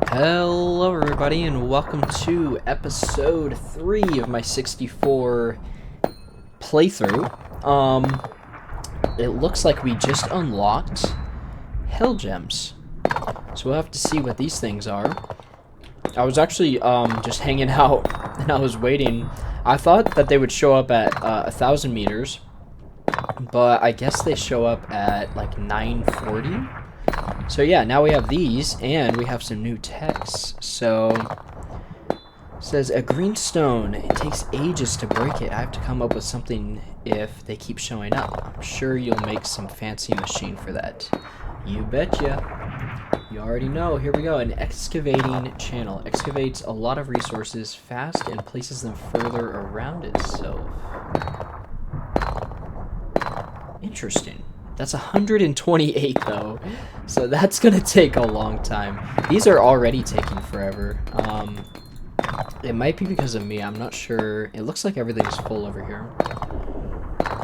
Hello everybody and welcome to episode 3 of my 64 playthrough. It looks like we just unlocked Hell Gems. So we'll have to see what these things are. I was actually just hanging out and I was waiting. I thought that they would show up at 1,000 meters, but I guess they show up at like 940. So yeah, now we have these, and we have some new text. So, it says, a green stone, it takes ages to break it. I have to come up with something if they keep showing up. I'm sure you'll make some fancy machine for that. You betcha. You already know. Here we go. An excavating channel. Excavates a lot of resources fast and places them further around itself. Interesting. That's 128 though, so that's gonna take a long time. These are already taking forever. It might be because of me, I'm not sure. It looks like everything's full over here.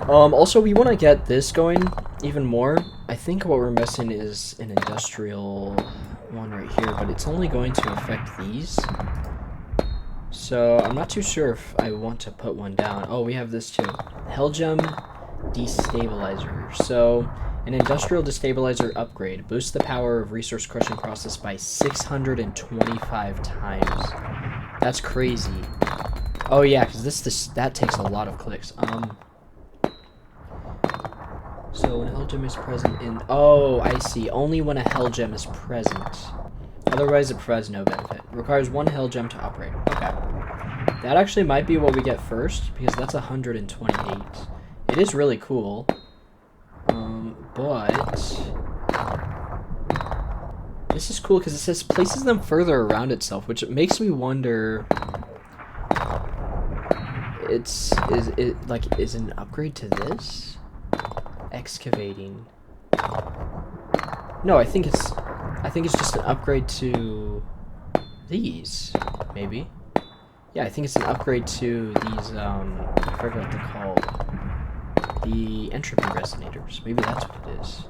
Also, we want to get this going even more. I think what we're missing is an industrial one right here, but it's only going to affect these. So I'm not too sure if I want to put one down. Oh, we have this too. Hellgem Destabilizer. So, an industrial destabilizer upgrade boosts the power of resource crushing process by 625 times. That's crazy. Oh yeah, because that takes a lot of clicks. So when a hell gem is present in... Oh, I see. Only when a hell gem is present. Otherwise, it provides no benefit. Requires one hell gem to operate. Okay. That actually might be what we get first, because that's 128. It is really cool, but this is cool because it says places them further around itself, which makes me wonder. Is an upgrade to this? Excavating. No, I think it's just an upgrade to these, maybe. Yeah, I think it's an upgrade to these. I forget what they're called. The entropy resonators. Maybe that's what it is.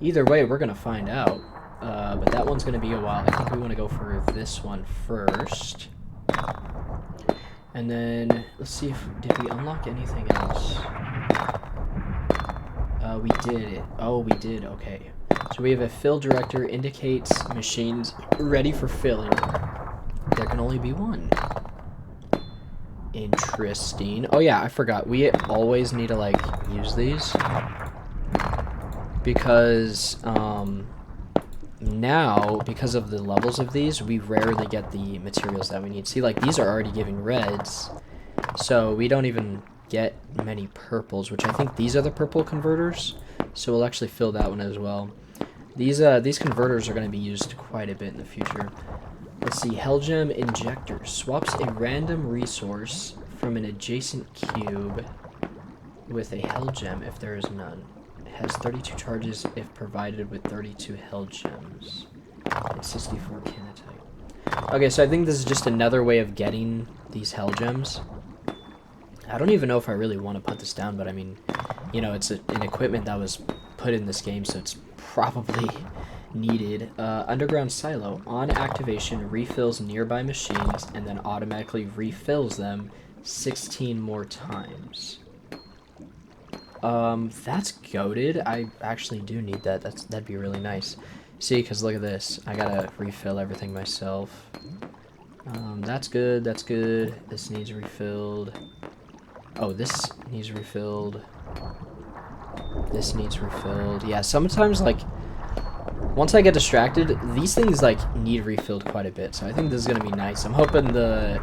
Either way, we're gonna find out. But that one's gonna be a while. I think we want to go for this one first. And then let's see if did we unlock anything else. We did. Oh, we did. Okay. So we have a fill director indicates machines ready for filling. There can only be one. Interesting. Oh yeah, I forgot. We always need to like use these because now because of the levels of these, we rarely get the materials that we need. See, like these are already giving reds, so we don't even get many purples, which I think these are the purple converters. So we'll actually fill that one as well. These converters are going to be used quite a bit in the future. Let's see, Hellgem Injector swaps a random resource from an adjacent cube with a Hellgem if there is none. It has 32 charges if provided with 32 Hellgems. It's 64 kinetite. Okay, so I think this is just another way of getting these Hellgems. I don't even know if I really want to put this down, but I mean, you know, it's an equipment that was put in this game, so it's probably needed. Underground silo. On activation, refills nearby machines and then automatically refills them 16 more times. That's goated. I actually do need that. That'd be really nice. See, because look at this. I gotta refill everything myself. That's good. That's good. This needs refilled. Oh, this needs refilled. This needs refilled. Yeah, sometimes like once I get distracted, these things like need refilled quite a bit, so I think this is gonna be nice. I'm hoping I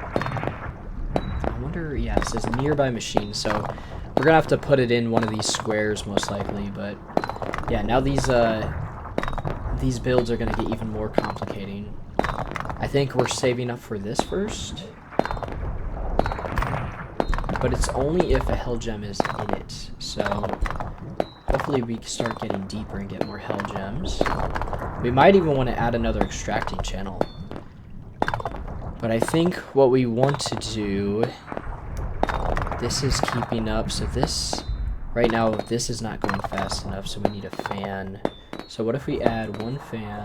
wonder, yeah, it says nearby machine, so we're gonna have to put it in one of these squares most likely, but yeah, now these builds are gonna get even more complicating. I think we're saving up for this first, but it's only if a hell gem is in it, so hopefully we start getting deeper and get more hell gems. We might even want to add another extracting channel. But I think what we want to do... This is keeping up, so this... Right now, this is not going fast enough, so we need a fan. So what if we add one fan...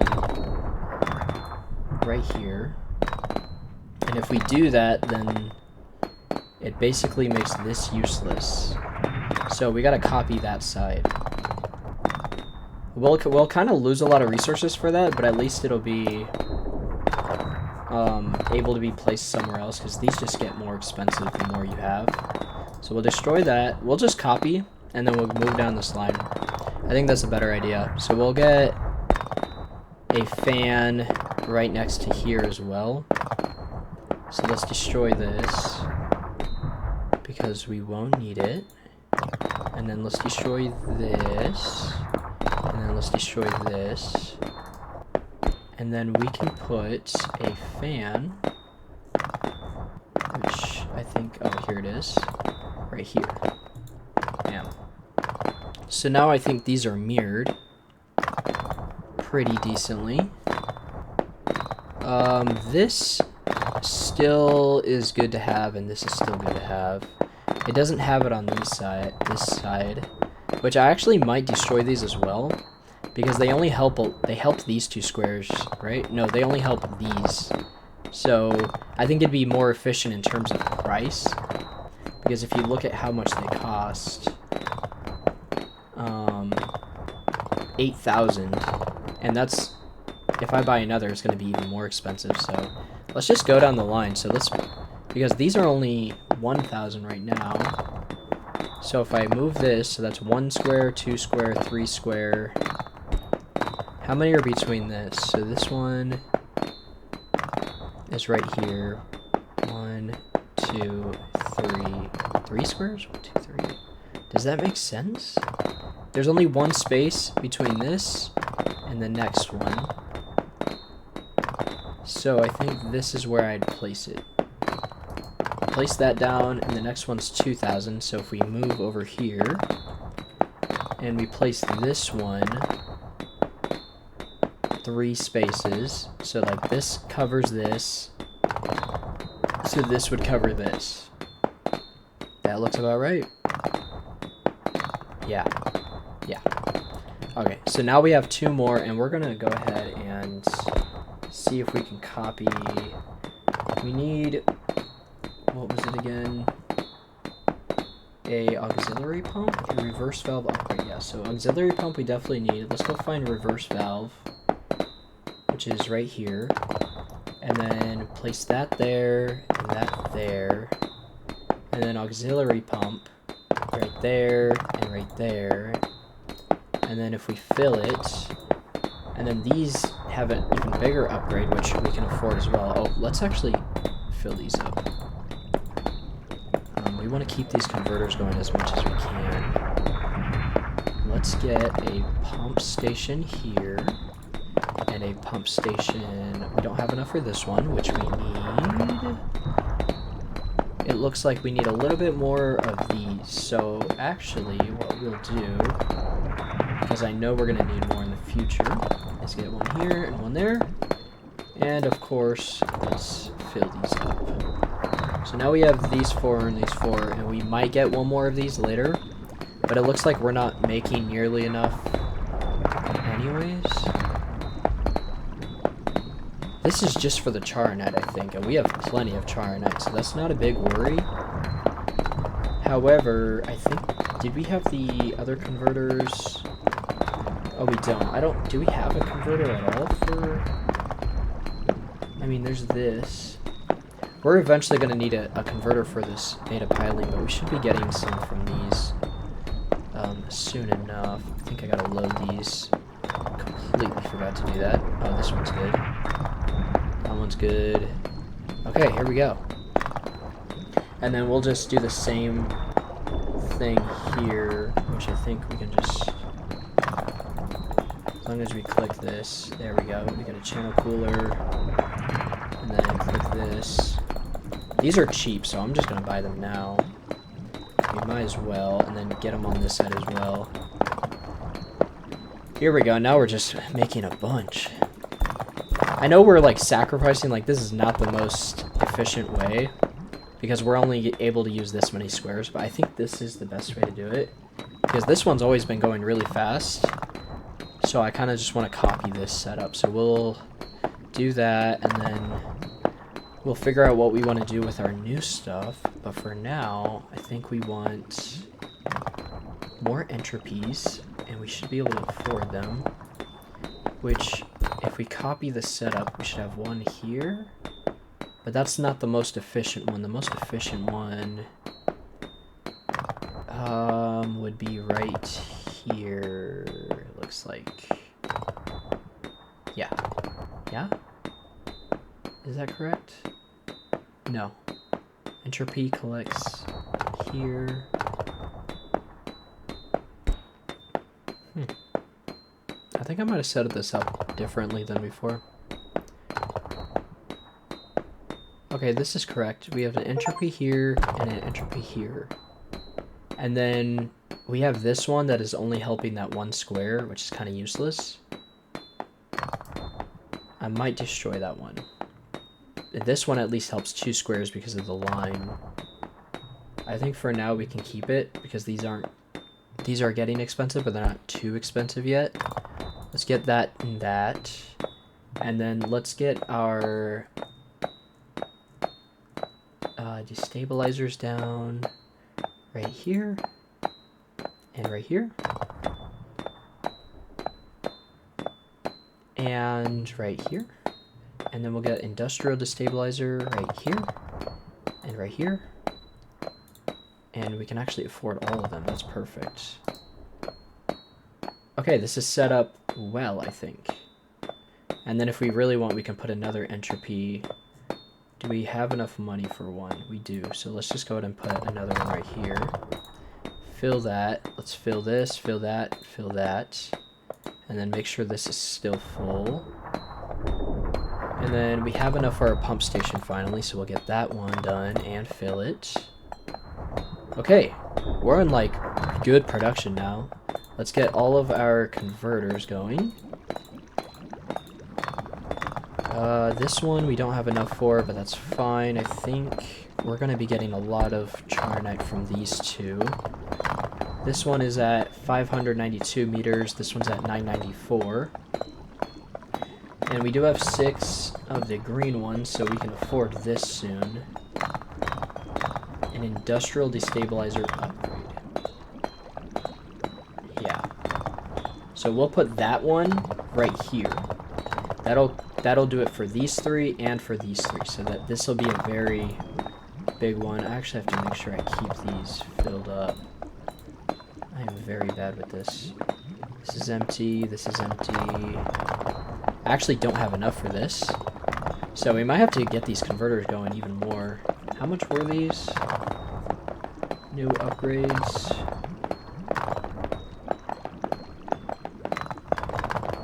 right here. And if we do that, then it basically makes this useless. So we gotta copy that side. We'll kind of lose a lot of resources for that, but at least it'll be able to be placed somewhere else, because these just get more expensive the more you have. So we'll destroy that. We'll just copy, and then we'll move down this line. I think that's a better idea. So we'll get a fan right next to here as well. So let's destroy this, because we won't need it. And then let's destroy this. And then let's destroy this. And then we can put a fan, which I think, oh, here it is, right here. Bam. So now I think these are mirrored pretty decently. This still is good to have, and this is still good to have. It doesn't have it on this side, which I actually might destroy these as well, because they only help these two squares, right? No, they only help these. So I think it'd be more efficient in terms of price, because if you look at how much they cost, 8,000, and that's, if I buy another, it's going to be even more expensive. So let's just go down the line. So because these are only 1,000 right now. So if I move this, so that's 1 square, 2 square, 3 square. How many are between this? So this one is right here. 1, 2, 3. 3 squares? 1, 2, 3. Does that make sense? There's only 1 space between this and the next one. So I think this is where I'd place it. Place that down, and the next one's 2,000. So if we move over here and we place this one 3 spaces, so like this covers this, so this would cover this. That looks about right. Yeah. Okay, so now we have 2 more, and we're gonna go ahead and see if we can copy. We need, what was it again? A auxiliary pump, a reverse valve upgrade. Yeah, so auxiliary pump we definitely need. Let's go find reverse valve, which is right here, and then place that there and that there, and then auxiliary pump right there and right there. And then if we fill it, and then these have an even bigger upgrade, which we can afford as well. Oh, let's actually fill these up. We want to keep these converters going as much as we can. Let's get a pump station here, and a pump station. We don't have enough for this one, which we need. It looks like we need a little bit more of these. So actually, what we'll do, because I know we're going to need more in the future, is get one here and one there. And of course, let's fill these up. So now we have these 4 and these 4, and we might get one more of these later, but it looks like we're not making nearly enough anyways. This is just for the charanet, I think, and we have plenty of charanet, so that's not a big worry. However, I think, did we have the other converters? Oh, we don't. Do we have a converter at all for... I mean, there's this. We're eventually going to need a converter for this data piling, but we should be getting some from these soon enough. I think I got to load these. Completely forgot to do that. Oh, this one's good. That one's good. Okay, here we go. And then we'll just do the same thing here, which I think we can just... As long as we click this, there we go. We got a channel cooler, and then click this. These are cheap, so I'm just gonna buy them now. We might as well, and then get them on this side as well. Here we go. Now we're just making a bunch. I know we're like sacrificing, like this is not the most efficient way, because we're only able to use this many squares, but I think this is the best way to do it, because this one's always been going really fast. So I kind of just want to copy this setup. So we'll do that, and then we'll figure out what we want to do with our new stuff. But for now, I think we want more entropies, and we should be able to afford them. Which, if we copy the setup, we should have one here. But that's not the most efficient one. The most efficient one would be right here, it looks like. Yeah. Yeah? Is that correct? No. Entropy collects here. I think I might have set this up differently than before. Okay, this is correct. We have an entropy here and an entropy here. And then we have this one that is only helping that one square, which is kind of useless. I might destroy that one. This one at least helps 2 squares because of the line. I think for now we can keep it because these are getting expensive, but they're not too expensive yet. Let's get that and that. And then let's get our destabilizers down right here and right here. And right here. And then we'll get industrial destabilizer right here and right here. And we can actually afford all of them. That's perfect. Okay, this is set up well, I think. And then if we really want, we can put another entropy. Do we have enough money for one? We do. So let's just go ahead and put another one right here. Fill that. Let's fill this, fill that, fill that. And then make sure this is still full. And then we have enough for our pump station finally, so we'll get that one done and fill it. Okay, we're in like good production now. Let's get all of our converters going. This one we don't have enough for, but that's fine. I think we're going to be getting a lot of charnite from these two. This one is at 592 meters. This one's at 994. And we do have 6 of the green ones, so we can afford this soon. An industrial destabilizer upgrade. Yeah. So we'll put that one right here. That'll do it for these 3 and for these 3, so that this will be a very big one. I actually have to make sure I keep these filled up. I am very bad with this. This is empty, this is empty. I actually don't have enough for this. So we might have to get these converters going even more. How much were these? New upgrades.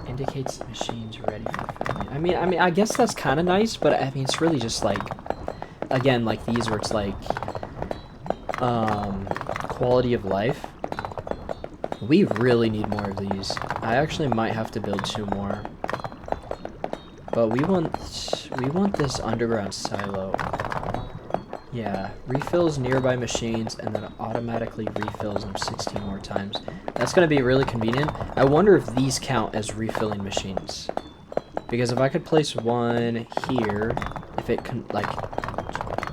Indicates the machine's ready for filling. I mean, I guess that's kind of nice, but I mean, it's really just like, again, like these where it's like, quality of life. We really need more of these. I actually might have to build 2 more. But we want this underground silo. Yeah, refills nearby machines and then automatically refills them 16 more times. That's going to be really convenient. I wonder if these count as refilling machines. Because if I could place one here, if it can, like,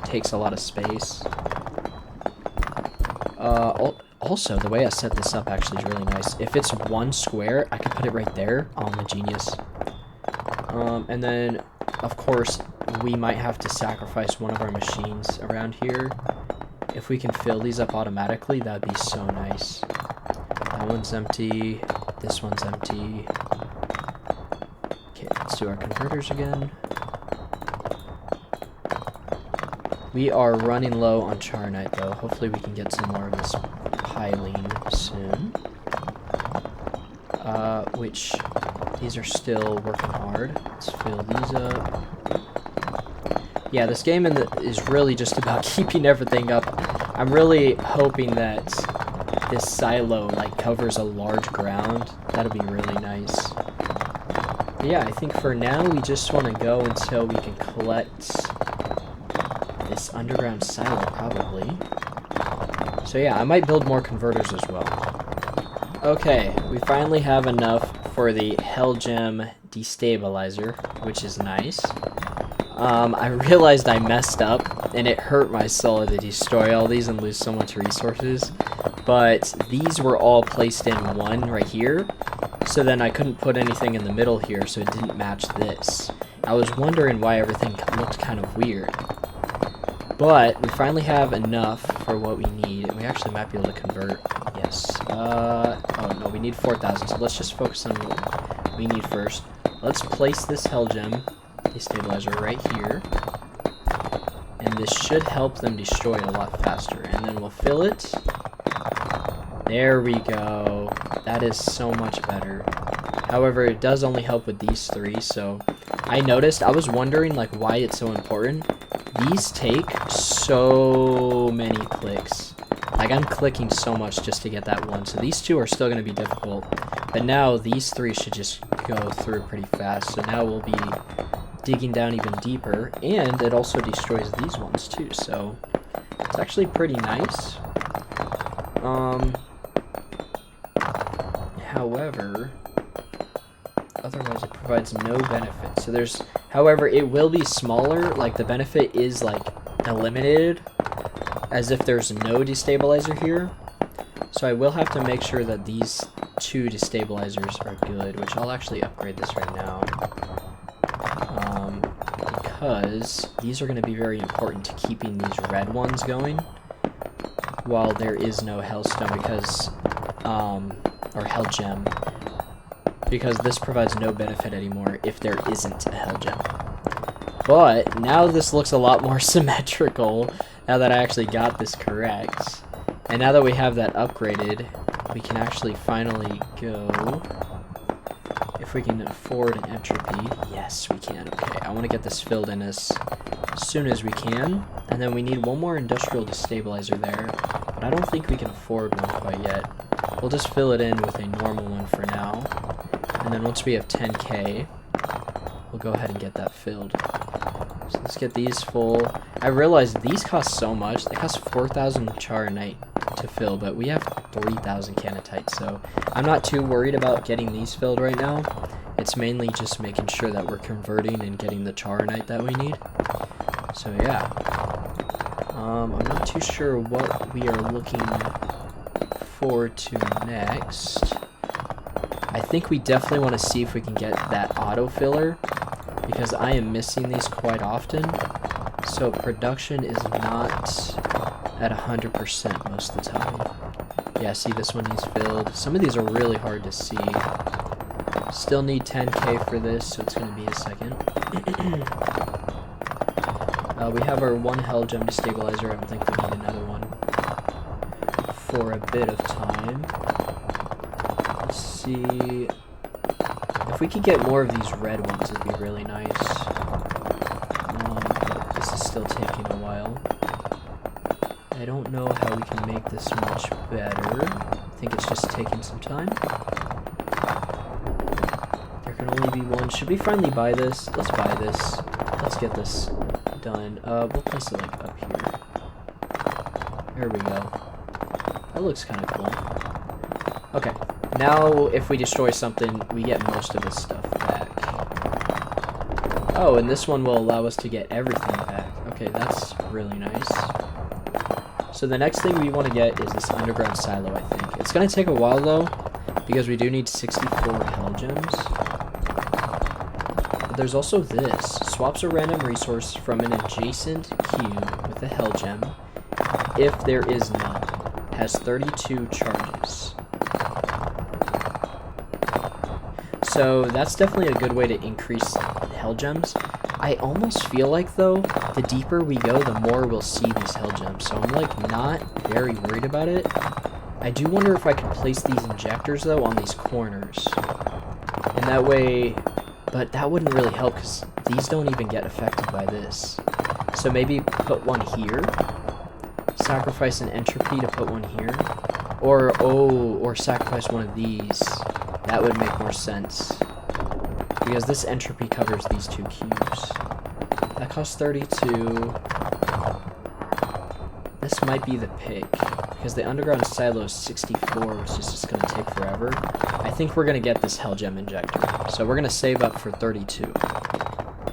takes a lot of space. Also, the way I set this up actually is really nice. If it's 1 square, I can put it right there. Oh, I'm a genius. And then, of course, we might have to sacrifice one of our machines around here. If we can fill these up automatically, that'd be so nice. That one's empty. This one's empty. Okay, let's do our converters again. We are running low on charnite, though. Hopefully we can get some more of this piling soon. Which, these are still working hard. Let's fill these up. Yeah, this game is really just about keeping everything up. I'm really hoping that this silo, like, covers a large ground. That'll be really nice. But yeah, I think for now we just want to go until we can collect this underground silo, probably. So yeah, I might build more converters as well. Okay, we finally have enough for the Hell Gem Destabilizer, which is nice. I realized I messed up, and it hurt my soul to destroy all these and lose so much resources. But these were all placed in one right here, so then I couldn't put anything in the middle here, so it didn't match this. I was wondering why everything looked kind of weird. But we finally have enough for what we need, and we actually might be able to convert. Yes. Oh no, we need 4,000, so let's just focus on what we need first. Let's place this Hell Gem Destabilizer right here, and this should help them destroy it a lot faster. And then we'll fill it. There we go. That is so much better. However, it does only help with these three, so I noticed, I was wondering like why it's so important. These take so many clicks. Like, I'm clicking so much just to get that one. So these two are still going to be difficult. But now these three should just go through pretty fast. So now we'll be digging down even deeper. And it also destroys these ones too. So it's actually pretty nice. However, otherwise it provides no benefit. So there's, however, it will be smaller. Like, the benefit is like eliminated, as if there's no destabilizer here. So I will have to make sure that these two destabilizers are good, which I'll actually upgrade this right now. Because these are going to be very important to keeping these red ones going while there is no Hellstone, because, or Hell Gem, because this provides no benefit anymore if there isn't a Hell Gem. But now this looks a lot more symmetrical now that I actually got this correct. And now that we have that upgraded, we can actually finally go, if we can afford an entropy. Yes, we can. Okay, I want to get this filled in as soon as we can. And then we need one more industrial destabilizer there, but I don't think we can afford one quite yet. We'll just fill it in with a normal one for now. And then once we have 10k, we'll go ahead and get that filled. So let's get these full. I realized these cost so much. They cost 4,000 charonite to fill, but we have 3,000 canatite, so I'm not too worried about getting these filled right now. It's mainly just making sure that we're converting and getting the charonite that we need. So yeah. I'm not too sure what we are looking forward to next. I think we definitely want to see if we can get that auto filler, because I am missing these quite often. So production is not at 100% most of the time. Yeah, see, this one needs filled. Some of these are really hard to see. Still need 10k for this, so it's going to be a second. We have our one Hell Gem Destabilizer. I don't think we need another one for a bit of time. Let's see. If we could get more of these red ones, it'd be really nice. This is still taking a while. I don't know how we can make this much better. I think it's just taking some time. There can only be one. Should we finally buy this? Let's buy this. Let's get this done. We'll place it like up here. There we go. That looks kind of cool. Okay. Now, if we destroy something, we get most of this stuff back. Oh, and this one will allow us to get everything back. Okay, that's really nice. So the next thing we want to get is this underground silo, I think. It's going to take a while, though, because we do need 64 Hell Gems. But there's also this. Swaps a random resource from an adjacent cube with a Hell Gem, if there is none. Has 32 charges. So that's definitely a good way to increase Hell Gems. I almost feel like, though, the deeper we go, the more we'll see these Hell Gems. So I'm, like, not very worried about it. I do wonder if I can place these injectors, though, on these corners. And that way... But that wouldn't really help, because these don't even get affected by this. So maybe put one here. Sacrifice an entropy to put one here. Or sacrifice one of these. That would make more sense. Because this entropy covers these two cubes. That costs 32. This might be the pick. because the underground silo is 64, which is just going to take forever. I think we're going to get this hell gem injector. So we're going to save up for 32.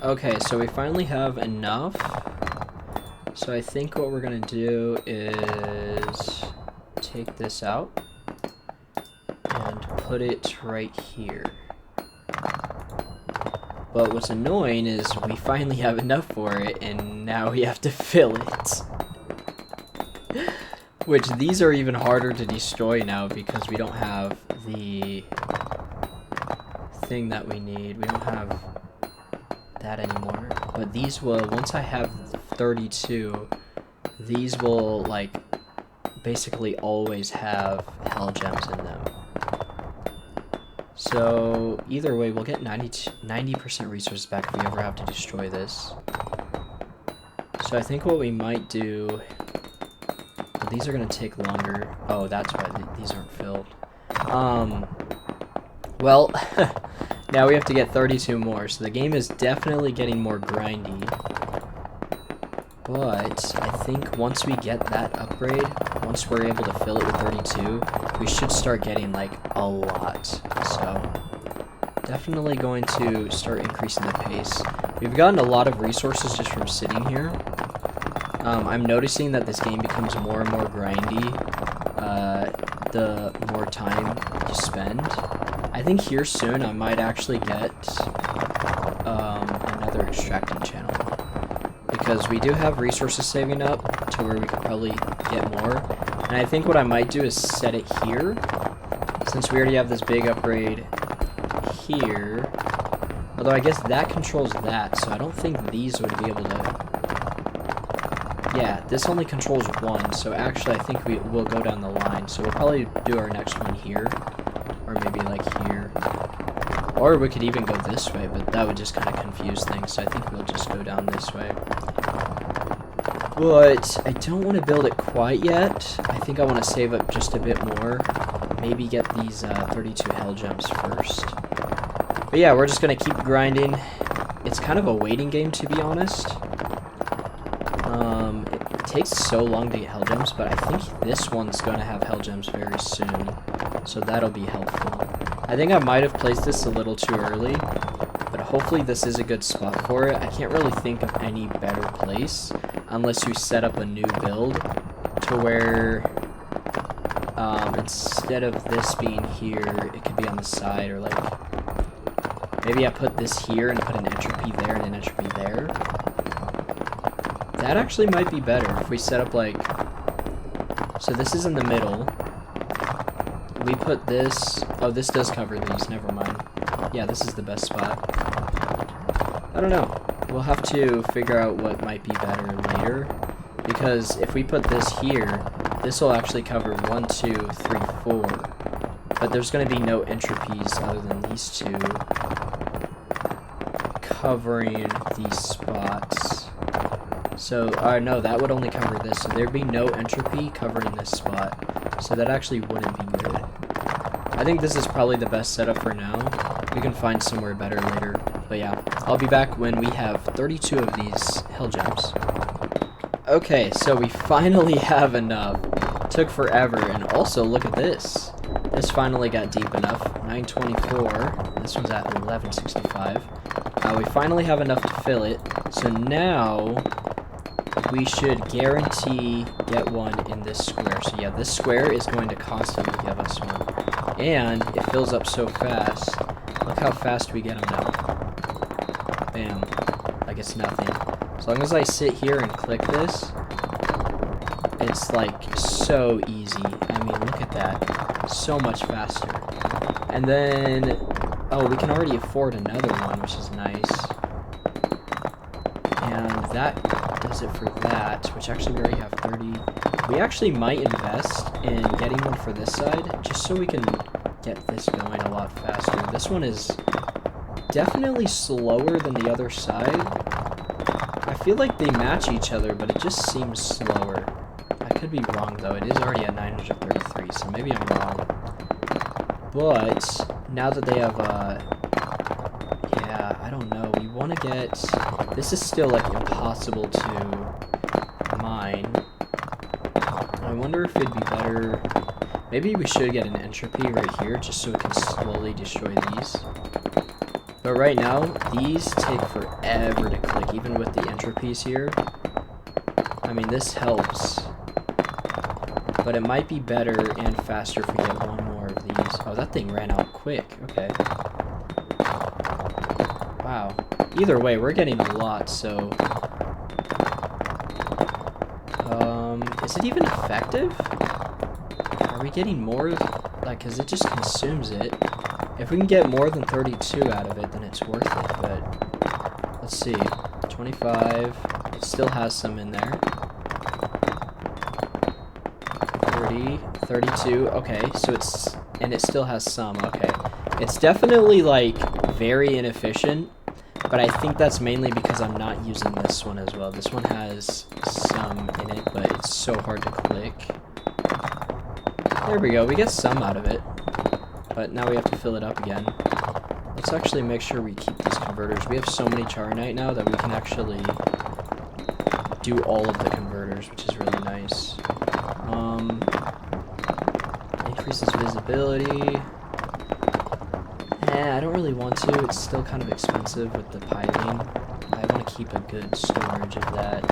Okay, so we finally have enough. So I think what we're going to do is take this out and put it right here. But what's annoying is we finally have enough for it, and now we have to fill it. Which, these are even harder to destroy now because we don't have the thing that we need. We don't have that anymore. But these will, once I have 32, these will, like, basically always have hell gems in them. So, either way, we'll get 90% resources back if we ever have to destroy this. So I think what we might do... Well, these are going to take longer. Oh, that's why these aren't filled. Well, now we have to get 32 more. So the game is definitely getting more grindy. But I think once we get that upgrade, once we're able to fill it with 32, we should start getting, like, a lot. So, definitely going to start increasing the pace. We've gotten a lot of resources just from sitting here. I'm noticing that this game becomes more and more grindy the more time you spend. I think here soon I might actually get another extracting channel. Because we do have resources saving up to where we could probably get more. And I think what I might do is set it here. Since we already have this big upgrade here. Although I guess that controls that, so I don't think these would be able to... Yeah, this only controls one, so actually I think we'll go down the line. So we'll probably do our next one here. Or maybe like here. Or we could even go this way, but that would just kind of confuse things, so I think we'll just go down this way. But I don't want to build it quite yet. I think I want to save up just a bit more. Maybe get these 32 hell gems first. But yeah, we're just going to keep grinding. It's kind of a waiting game, to be honest. It takes so long to get hell gems, but I think this one's going to have hell gems very soon. So that'll be helpful. I think I might have placed this a little too early, but hopefully this is a good spot for it. I can't really think of any better place unless you set up a new build to where instead of this being here, it could be on the side, or like maybe I put this here and put an entropy there and an entropy there. That actually might be better if we set up like, so this is in the middle. We put this... Oh, this does cover these. Never mind. Yeah, this is the best spot. I don't know. We'll have to figure out what might be better later. Because if we put this here, this will actually cover 1, 2, 3, 4. But there's going to be no entropies other than these two covering these spots. So, no, that would only cover this. So there'd be no entropy covering this spot. So that actually wouldn't be good. I think this is probably the best setup for now. We can find somewhere better later. But yeah, I'll be back when we have 32 of these hell gems. Okay, so we finally have enough. Took forever, and also look at this. This finally got deep enough. 924. This one's at 1165. We finally have enough to fill it. So now we should guarantee get one in this square. So yeah, this square is going to constantly give us one. And it fills up so fast. Look how fast we get them now. Bam. Like it's nothing. As long as I sit here and click this, it's like so easy. I mean, look at that. So much faster. And then, oh, we can already afford another one, which is nice. And that does it for that, which actually we already have 30. We actually might invest in getting one for this side, just so we can get this going a lot faster. This one is definitely slower than the other side. I feel like they match each other, but it just seems slower. I could be wrong, though. It is already at 933, so maybe I'm wrong. But now that they have, yeah, I don't know. We want to get... This is still, like, impossible to mine. I wonder if it'd be better... Maybe we should get an entropy right here, just so we can slowly destroy these. But right now, these take forever to click, even with the entropies here. I mean, this helps. But it might be better and faster if we get one more of these. Oh, that thing ran out quick. Okay. Wow. Either way, we're getting a lot, so... is it even effective? Are we getting more? Like, because it just consumes it. If we can get more than 32 out of it, then it's worth it, but... Let's see. 25. It still has some in there. 30. 32. Okay, so it's... And it still has some. Okay. It's definitely, like, very inefficient. But I think that's mainly because I'm not using this one as well. This one has some in it, but it's so hard to click. There we go. We get some out of it. But now we have to fill it up again. Let's actually make sure we keep these converters. We have so many Charonite now that we can actually do all of the converters, which is really nice. Increases visibility. I don't really want to. It's still kind of expensive with the piling. I want to keep a good storage of that.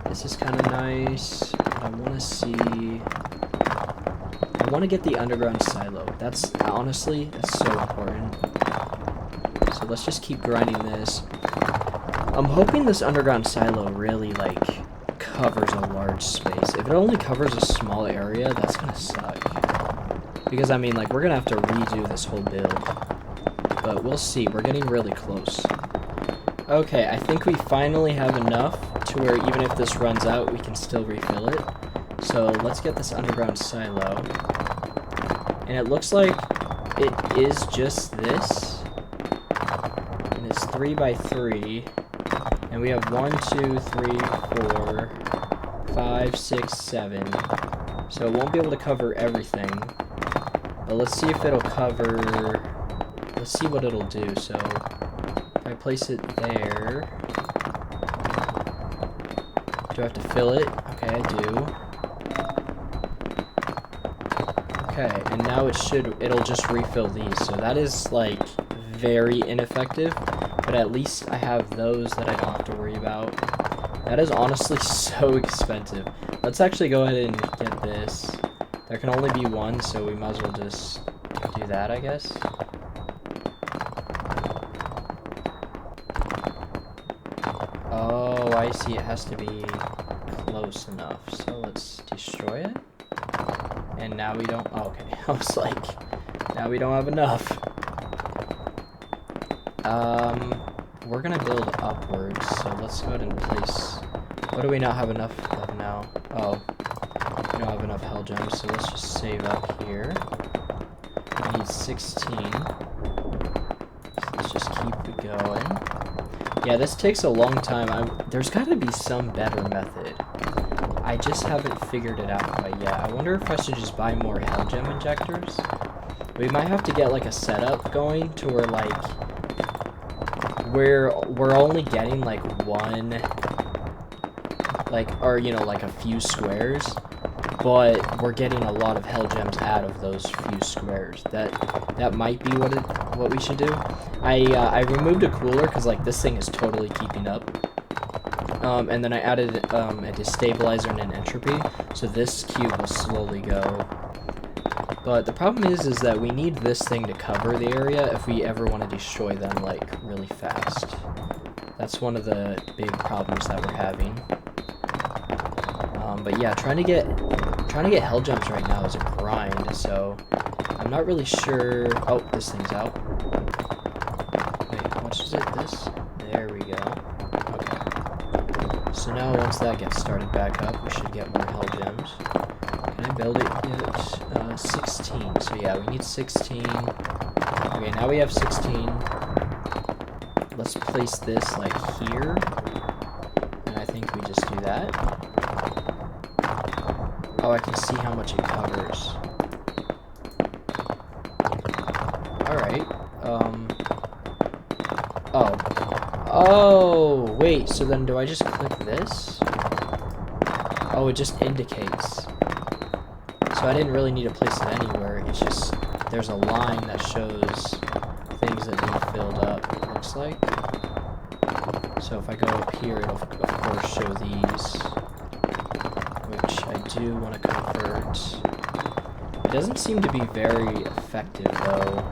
This is kind of nice. I want to see... I want to get the underground silo. That's, honestly, that's so important. So let's just keep grinding this. I'm hoping this underground silo really, like, covers a large space. If it only covers a small area, that's gonna suck. Because, I mean, like, we're gonna have to redo this whole build. But we'll see. We're getting really close. Okay, I think we finally have enough to where even if this runs out, we can still refill it. So let's get this underground silo. And it looks like it is just this. And it's 3 by 3. And we have 1, 2, 3, 4, 5, 6, 7. So it won't be able to cover everything. But let's see if it'll cover... Let's see what it'll do. So if I place it there... Do I have to fill it? Okay, I do. Okay, and now it'll just refill these. So that is, like, very ineffective. But at least I have those that I don't have to worry about. That is honestly so expensive. Let's actually go ahead and get this. There can only be one, so we might as well just do that, I guess. Oh, I see. It has to be close enough. So let's destroy it. And now we don't... Oh, okay. I was like, now we don't have enough. We're gonna build upwards, so let's go ahead and place... What do we not have enough of now? Oh, we don't have enough hell gems, so let's just save up here. We need 16. So let's just keep it going. Yeah, this takes a long time. There's gotta be some better method. I just haven't figured it out quite yet. I wonder if I should just buy more hell gem injectors. We might have to get like a setup going to where like we're only getting like one, like, or you know, like a few squares, but we're getting a lot of hell gems out of those few squares. That might be what we should do. I removed a cooler because like this thing is totally keeping up. And then I added a destabilizer and an entropy, so this cube will slowly go. But the problem is that we need this thing to cover the area if we ever want to destroy them, like, really fast. That's one of the big problems that we're having. But yeah, trying to get hell gems right now is a grind, so I'm not really sure... Oh, this thing's out. Wait, how much is it? This? There we go. Okay. So now once that gets started back up, we should get more hell gems. Can I build it yet? 16. So yeah, we need 16. Okay, now we have 16. Let's place this like here. And I think we just do that. Oh, I can see how much it covers. Alright. Oh. Oh, wait, so then do I just click this? Oh, it just indicates. So I didn't really need to place it anywhere. It's just there's a line that shows things that need filled up, it looks like. So if I go up here, it'll of course show these, which I do want to convert. It doesn't seem to be very effective though.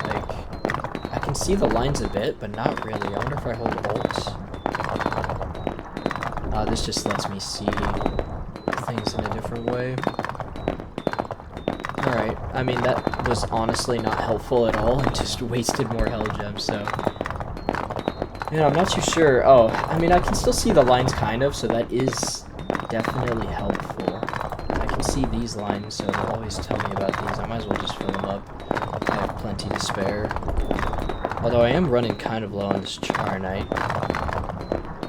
Like, I can see the lines a bit, but not really. I wonder if I hold Alt. This just lets me see things in a different way. Alright, I mean, that was honestly not helpful at all. It just wasted more hell gems, so... Yeah, I'm not too sure. Oh, I mean, I can still see the lines kind of, so that is definitely helpful. I can see these lines, so they'll always tell me about these. I might as well just fill them up. I have plenty to spare. Although I am running kind of low on this Char Knight.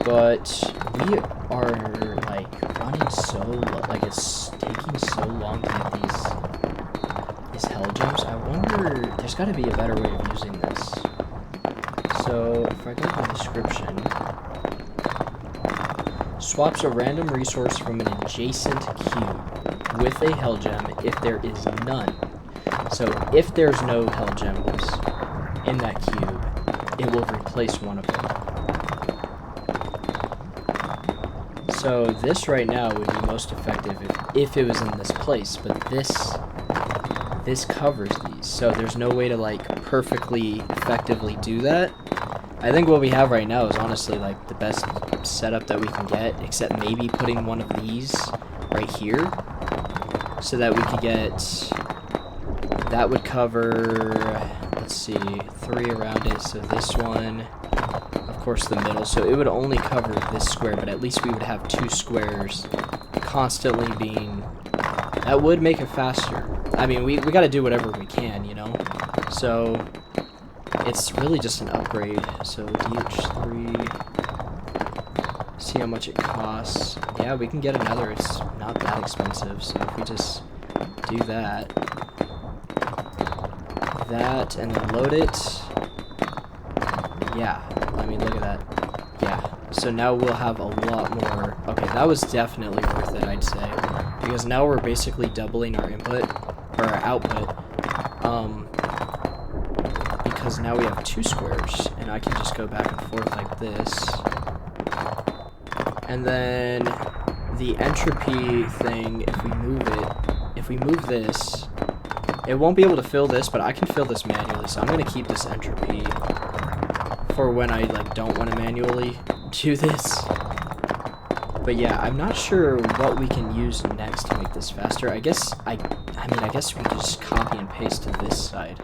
But we are, like, running so low. Like, it's taking so long to get these hell gems. I wonder, there's got to be a better way of using this. So, if I go to the description, swaps a random resource from an adjacent cube with a hell gem if there is none. So, if there's no hell gems in that cube, it will replace one of them. So, this right now would be most effective if it was in this place, but this covers these, so there's no way to, like, perfectly effectively do that. I think what we have right now is honestly, like, the best setup that we can get, except maybe putting one of these right here, so that we could get, that would cover, let's see, 3 around it, so this one, of course the middle, so it would only cover this square, but at least we would have 2 squares constantly being, that would make it faster. I mean, we gotta do whatever we can, you know? So, it's really just an upgrade. So, DH3, see how much it costs. Yeah, we can get another, it's not that expensive, so if we just do that, and then load it, yeah, I mean, look at that, yeah. So now we'll have a lot more, okay, that was definitely worth it, I'd say, because now we're basically doubling our input, or our output, because now we have 2 squares, and I can just go back and forth like this, and then the entropy thing, if we move this, it won't be able to fill this, but I can fill this manually, so I'm going to keep this entropy for when I, like, don't want to manually do this. But yeah, I'm not sure what we can use next to make this faster. I guess I guess we could just copy and paste to this side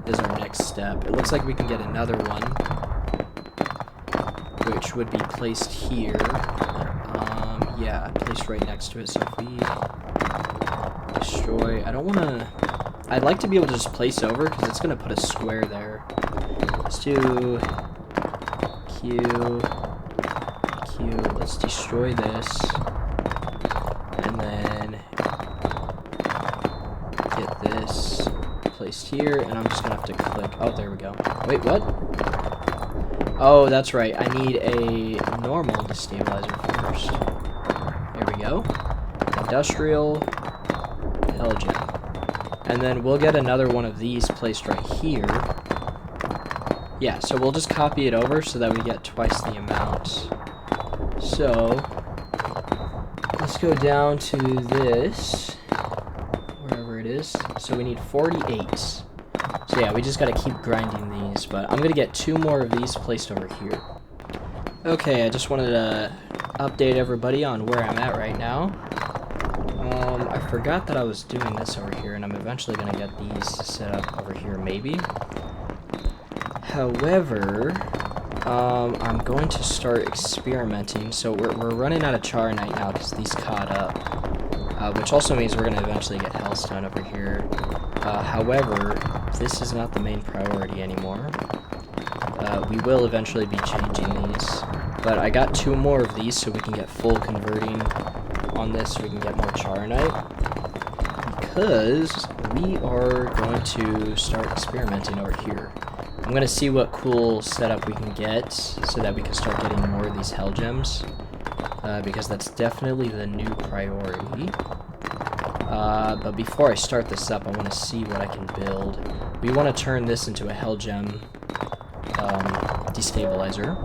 is our next step. It looks like we can get another one, which would be placed here. Yeah, placed right next to it. So if we destroy, I don't want to, I'd like to be able to just place over because it's going to put a square there. Let's do Q, let's destroy this, and then get this placed here, and I'm just gonna have to click, oh, there we go. Wait, what? Oh, that's right, I need a normal destabilizer first. There we go. Industrial, hell gem. And then we'll get another one of these placed right here. Yeah, so we'll just copy it over so that we get twice the amount. So, let's go down to this, wherever it is. So we need 48. So yeah, we just gotta keep grinding these, but I'm gonna get 2 more of these placed over here. Okay, I just wanted to update everybody on where I'm at right now. I forgot that I was doing this over here, and I'm eventually gonna get these set up over here, maybe. However, I'm going to start experimenting. So we're running out of Char Knight now because these caught up, which also means we're going to eventually get Hellstone over here. However, this is not the main priority anymore. We will eventually be changing these, but I got 2 more of these so we can get full converting on this, so we can get more Char Knight, because we are going to start experimenting over here. I'm going to see what cool setup we can get so that we can start getting more of these hell gems. because that's definitely the new priority. But before I start this up, I want to see what I can build. We want to turn this into a hell gem destabilizer.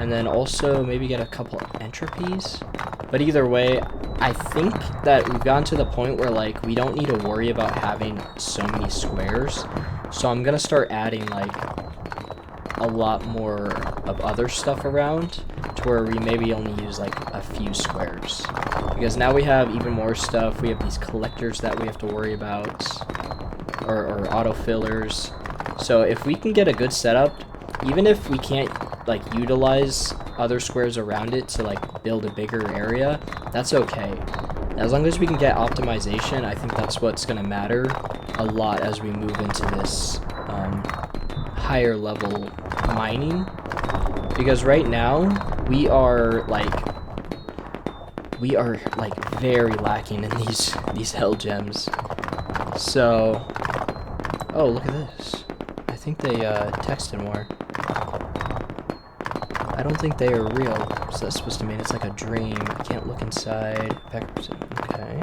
And then also maybe get a couple entropies. But either way, I think that we've gotten to the point where, like, we don't need to worry about having so many squares. So I'm going to start adding, like, a lot more of other stuff around to where we maybe only use, like, a few squares. Because now we have even more stuff. We have these collectors that we have to worry about. Or autofillers. So if we can get a good setup, even if we can't, like, utilize other squares around it to, like, build a bigger area, that's okay. As long as we can get optimization, I think that's what's going to matter a lot as we move into this higher level mining. Because right now, we are very lacking in these hell gems. So, oh, look at this. I think they texted more. I don't think they are real. So that's supposed to mean it's like a dream. I can't look inside. Okay.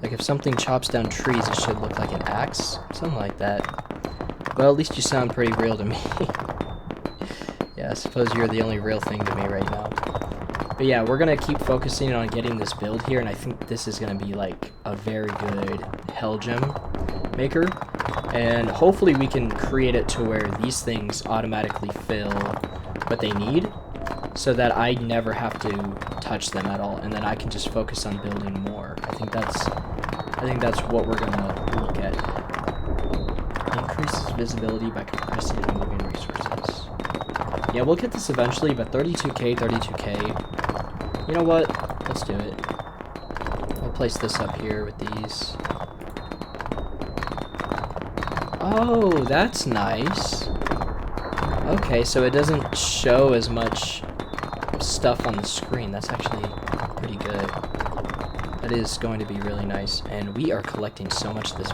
Like if something chops down trees, it should look like an axe. Something like that. Well, at least you sound pretty real to me. Yeah, I suppose you're the only real thing to me right now. But yeah, we're going to keep focusing on getting this build here, and I think this is going to be like a very good hell gem maker. And hopefully we can create it to where these things automatically fill what they need, so that I never have to touch them at all, and then I can just focus on building more. I think that's what we're gonna look at. Increases visibility by compressing and moving resources. Yeah, we'll get this eventually, but 32k. You know what? Let's do it. I'll place this up here with these. Oh, that's nice. Okay, so it doesn't show as much stuff on the screen. That's actually pretty good. That is going to be really nice. And we are collecting so much of this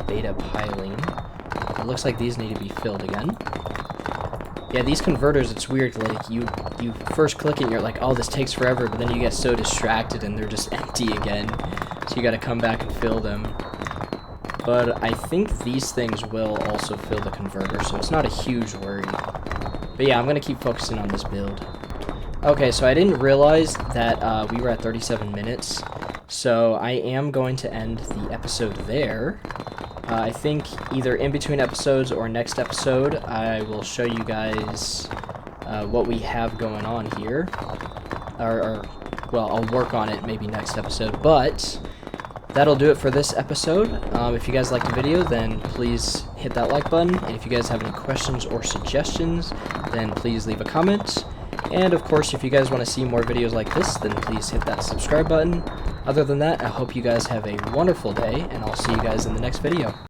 beta piling. It looks like these need to be filled again. Yeah, these converters, it's weird. Like, you first click it and you're like, oh, this takes forever. But then you get so distracted and they're just empty again. So you got to come back and fill them. But I think these things will also fill the converter, so it's not a huge worry. But yeah, I'm going to keep focusing on this build. Okay, so I didn't realize that we were at 37 minutes, so I am going to end the episode there. I think either in between episodes or next episode, I will show you guys what we have going on here. Well, I'll work on it maybe next episode, but that'll do it for this episode. If you guys liked the video, then please hit that like button. And if you guys have any questions or suggestions, then please leave a comment. And of course, if you guys want to see more videos like this, then please hit that subscribe button. Other than that, I hope you guys have a wonderful day, and I'll see you guys in the next video.